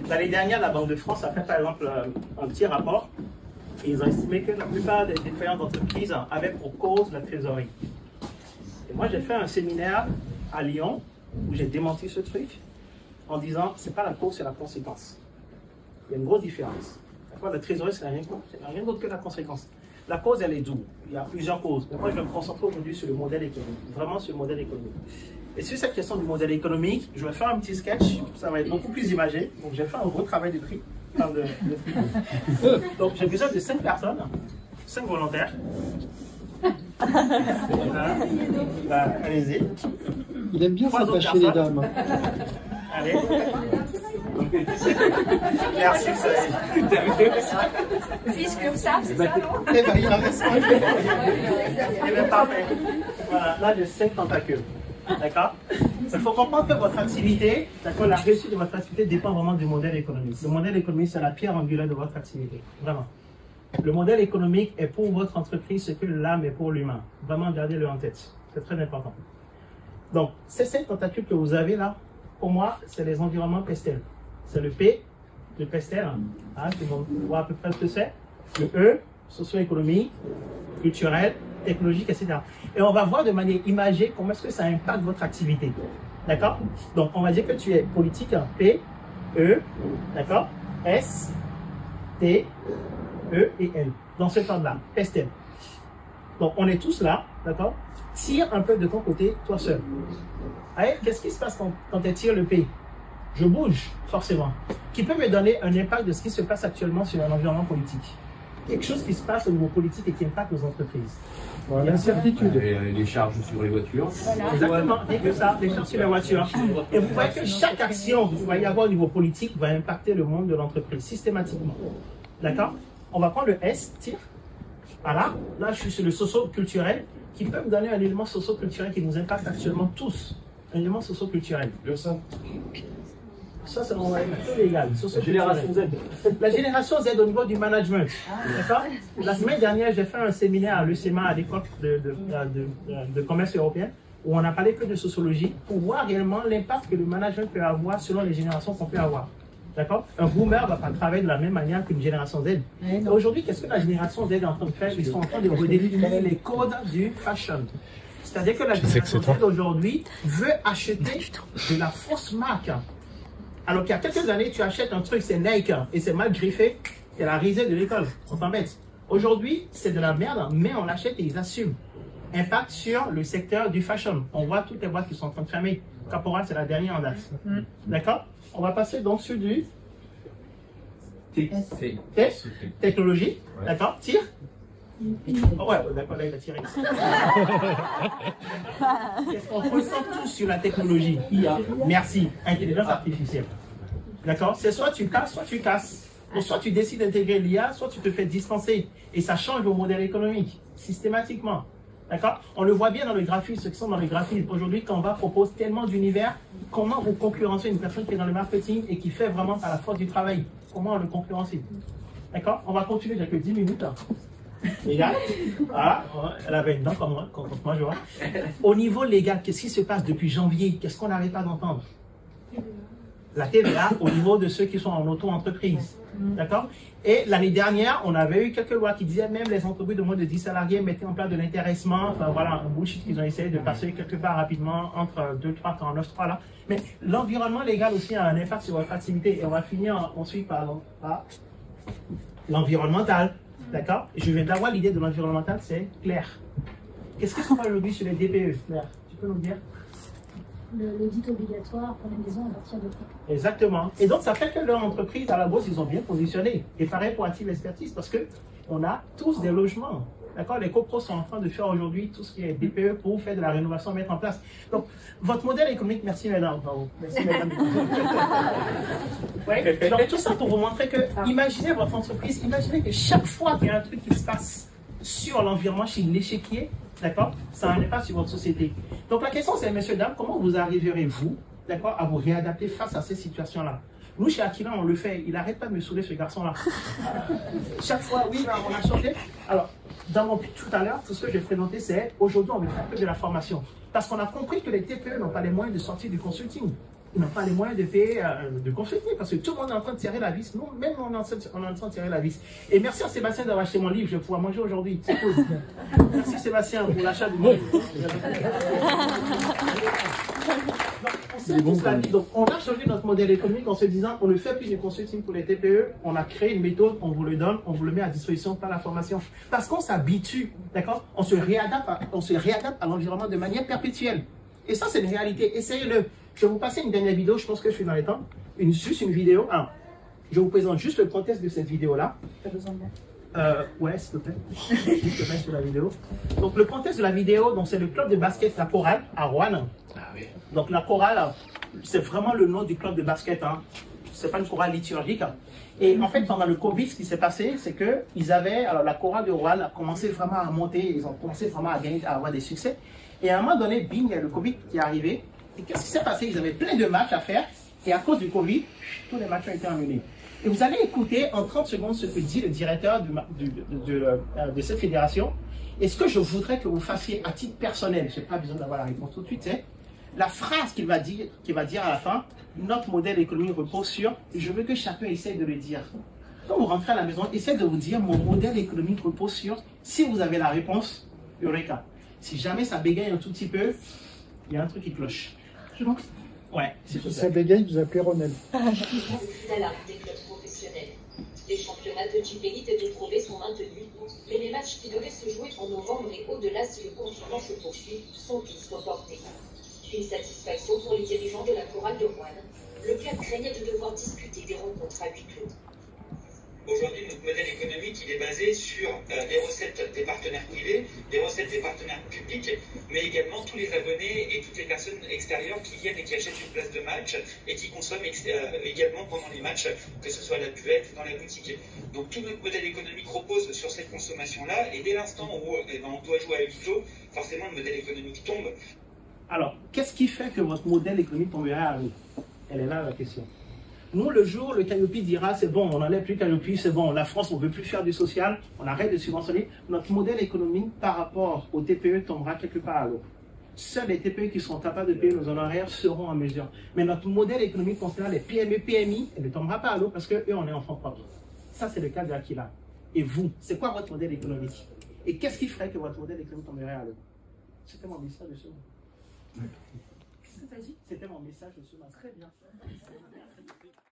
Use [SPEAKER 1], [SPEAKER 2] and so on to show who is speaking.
[SPEAKER 1] L'année dernière, la Banque de France a fait par exemple un petit rapport et ils ont estimé que la plupart des défaillances d'entreprises avaient pour cause la trésorerie. Et moi, j'ai fait un séminaire à Lyon où j'ai démenti ce truc en disant c'est pas la cause, c'est la conséquence. Il y a une grosse différence. La trésorerie, c'est rien d'autre que la conséquence. La cause, elle est d'où? Il y a plusieurs causes. Mais moi, je vais me concentrer aujourd'hui sur le modèle économique, vraiment sur le modèle économique. Et sur cette question du modèle économique, je vais faire un petit sketch, ça va être beaucoup plus imagé. Donc, j'ai fait un gros travail de tri. Donc, j'ai besoin de 5 personnes, 5 volontaires. Allez-y.
[SPEAKER 2] Il aime bien s'attacher les dames.
[SPEAKER 1] Allez. Merci,
[SPEAKER 3] Fils Cursaf, c'est ça, non?
[SPEAKER 1] Eh bien, il en reste un. Eh bien, parfait. Voilà, là, j'ai 5 tentacules. D'accord? Il faut comprendre que votre activité, d'accord, la réussite de votre activité dépend vraiment du modèle économique. Le modèle économique, c'est la pierre angulaire de votre activité. Vraiment. Le modèle économique est pour votre entreprise ce que l'âme est pour l'humain. Vraiment, gardez-le en tête. C'est très important. Donc, ces 5 tentacules que vous avez là, pour moi, c'est les environnements PESTEL. C'est le P, le PESTEL, hein, tout le monde voit à peu près ce que c'est. Le E, socio-économique, culturel, technologique, etc. Et on va voir de manière imagée comment est-ce que ça impacte votre activité. D'accord? Donc, on va dire que tu es politique, P, E, d'accord? S, T, E et L. Dans ce cadre-là, PESTEL. Donc, on est tous là, d'accord? Tire un peu de ton côté, toi seul. Qu'est-ce qui se passe quand tu tires le P? Je bouge, forcément. Qui peut me donner un impact de ce qui se passe actuellement sur l'environnement politique. Quelque chose qui se passe au niveau politique et qui impacte nos entreprises.
[SPEAKER 2] Voilà, l'incertitude.
[SPEAKER 4] Les charges sur les voitures.
[SPEAKER 1] Voilà. Exactement, et que ça, les charges sur les voitures. Et vous voyez que chaque action que vous va y avoir au niveau politique va impacter le monde de l'entreprise, systématiquement. D'accord? On va prendre le S, tire. Voilà, là je suis sur le socio-culturel, qui peut me donner un élément socio-culturel qui nous impacte actuellement tous. Un élément socio-culturel. Ça, c'est mon légal. La génération Z. La génération Z au niveau du management. D'accord? La semaine dernière, j'ai fait un séminaire à l'UCMA, à l'école de commerce européen, où on a parlé que de sociologie, pour voir réellement l'impact que le management peut avoir selon les générations qu'on peut avoir. D'accord? Un boomer ne va pas travailler de la même manière qu'une génération Z. Aujourd'hui, qu'est-ce que la génération Z est en train de faire? Ils sont en train de redéfinir les codes du fashion. C'est-à-dire que la génération Z aujourd'hui veut acheter de la fausse marque. Alors qu'il y a quelques années, tu achètes un truc, c'est Nike, et c'est mal griffé, c'est la risée de l'école, on t'embête. Aujourd'hui, c'est de la merde, mais on l'achète et ils assument. Impact sur le secteur du fashion. On voit toutes les boîtes qui sont en train de fermer. Caporal, c'est la dernière en date. D'accord? On va passer donc sur du technologie. D'accord? Tire. Oh ouais, d'accord, là il a tiré. Qu'est-ce qu'on ressent tous sur la technologie? IA. Merci. Intelligence artificielle. D'accord? C'est soit tu casses, soit tu casses. Ou soit tu décides d'intégrer l'IA, soit tu te fais dispenser. Et ça change le modèle économique, systématiquement. D'accord? On le voit bien dans le graphisme, ceux qui sont dans le graphisme. Aujourd'hui, Canva propose tellement d'univers. Comment vous concurrencez une personne qui est dans le marketing et qui fait vraiment à la force du travail? Comment on le concurrence? D'accord? On va continuer, j'ai que 10 minutes. Légal. Voilà, elle avait une dent comme moi, je vois. Au niveau légal, qu'est-ce qui se passe depuis janvier? Qu'est-ce qu'on n'arrête pas d'entendre? La TVA au niveau de ceux qui sont en auto-entreprise. D'accord? Et l'année dernière, on avait eu quelques lois qui disaient même les entreprises de moins de 10 salariés mettaient en place de l'intéressement. Enfin voilà, un bullshit qu'ils ont essayé de passer quelque part rapidement entre 2, 3, 49, 3 là. Mais l'environnement légal aussi a un impact sur votre activité. Et on va finir ensuite par l'environnemental. D'accord? Je viens d'avoir l'idée de l'environnemental, c'est Claire. Qu'est-ce qui se passe aujourd'hui sur les DPE, Claire? Tu peux nous dire?
[SPEAKER 3] L'audit obligatoire pour les maisons à partir de quoi?
[SPEAKER 1] Exactement. Et donc, ça fait que leur entreprise à la bourse, ils ont bien positionné. Et pareil pour Active Expertise, parce qu'on a tous des logements. D'accord? Les copros sont en train de faire aujourd'hui tout ce qui est DPE pour faire de la rénovation, mettre en place. Donc, votre modèle économique, merci mesdames. Merci mesdames. Ouais. Donc, tout ça pour vous montrer que, imaginez votre entreprise, imaginez que chaque fois qu'il y a un truc qui se passe sur l'environnement, chez l'échiquier, d'accord, ça a un impact sur votre société. Donc, la question c'est, messieurs, dames, comment vous arriverez-vous, d'accord, à vous réadapter face à ces situations-là? Nous, chez Aquila, on le fait. Il n'arrête pas de me saouler, ce garçon-là. Chaque fois, oui, on a changé. Alors, dans mon pitch tout à l'heure, tout ce que j'ai présenté, c'est aujourd'hui, on va faire que de la formation. Parce qu'on a compris que les TPE n'ont pas les moyens de sortir du consulting. ils n'ont pas les moyens de payer, de consulter, parce que tout le monde est en train de tirer la vis. Nous, même on est en train de tirer la vis. Et merci à Sébastien d'avoir acheté mon livre, je vais pouvoir manger aujourd'hui. C'est cool. Merci Sébastien pour l'achat du livre. Donc, on a changé notre modèle économique en se disant on ne fait plus du consulting pour les TPE, on a créé une méthode, on vous le donne, on vous le met à disposition par la formation. Parce qu'on s'habitue, d'accord? On se réadapte à l'environnement de manière perpétuelle. Et ça, c'est une réalité. Essayez-le. Je vais vous passer une dernière vidéo, je pense que je suis dans les temps. Juste une vidéo. Alors, je vous présente juste le contexte de cette vidéo-là.
[SPEAKER 3] T'as besoin de moi?
[SPEAKER 1] Ouais, s'il te plaît. Juste le mettre sur la vidéo. Donc, le contexte de la vidéo, c'est le club de basket La Chorale à Rouen.
[SPEAKER 4] Ah oui.
[SPEAKER 1] Donc, La Chorale, c'est vraiment le nom du club de basket. Hein. C'est pas une chorale liturgique. Hein. Et en fait, pendant le Covid, ce qui s'est passé, c'est que ils avaient, alors la chorale de Rouen a commencé vraiment à monter, ils ont commencé vraiment à gagner, à avoir des succès. Et à un moment donné, bing, il y a le Covid qui est arrivé. Et qu'est-ce qui s'est passé? Ils avaient plein de matchs à faire. Et à cause du Covid, tous les matchs ont été annulés. Et vous allez écouter en 30 secondes ce que dit le directeur de cette fédération. Et ce que je voudrais que vous fassiez à titre personnel, je n'ai pas besoin d'avoir la réponse tout de suite, c'est la phrase qu'il va dire à la fin, notre modèle économique repose sur, je veux que chacun essaie de le dire. Quand vous rentrez à la maison, essayez de vous dire, mon modèle économique repose sur, si vous avez la réponse, Eureka. Si jamais ça bégaye un tout petit peu, il y a un truc qui cloche. Ouais, c'est
[SPEAKER 2] Si ça bégaye, vous appelez Ronel.
[SPEAKER 5] D'alarme des clubs professionnels. Les championnats de Jeep Elite et de Pro B sont maintenus, mais les matchs qui devaient se jouer en novembre et au-delà si le confinement se poursuit sont tous reportés. Une satisfaction pour les dirigeants de la chorale de Rouen. Le club craignait de devoir disputer des rencontres à huis clos.
[SPEAKER 6] Aujourd'hui, notre modèle économique, il est basé sur les recettes des partenaires privés, les recettes des partenaires publics, mais également tous les abonnés et toutes les personnes extérieures qui viennent et qui achètent une place de match et qui consomment également pendant les matchs, que ce soit à la buvette ou dans la boutique. Donc tout notre modèle économique repose sur cette consommation-là, et dès l'instant où on doit jouer à huis clos, forcément le modèle économique tombe.
[SPEAKER 1] Alors, qu'est-ce qui fait que votre modèle économique tomberait à l'eau? Elle est là la question. Nous, le jour, le Calliope dira, c'est bon, on n'enlève plus Calliope, c'est bon, la France, on ne veut plus faire du social, on arrête de subventionner. Notre modèle économique par rapport aux TPE tombera quelque part à l'eau. Seuls les TPE qui seront capables de payer nos honoraires seront en mesure. Mais notre modèle économique concernant les PME, PMI, elle ne tombera pas à l'eau parce qu'eux, on est enfants propres. Ça, c'est le cas de Aquila. Et vous, c'est quoi votre modèle économique? Et qu'est-ce qui ferait que votre modèle économique tomberait à l'eau? C'était mon message de ce matin. C'était mon message de ce matin. Très bien.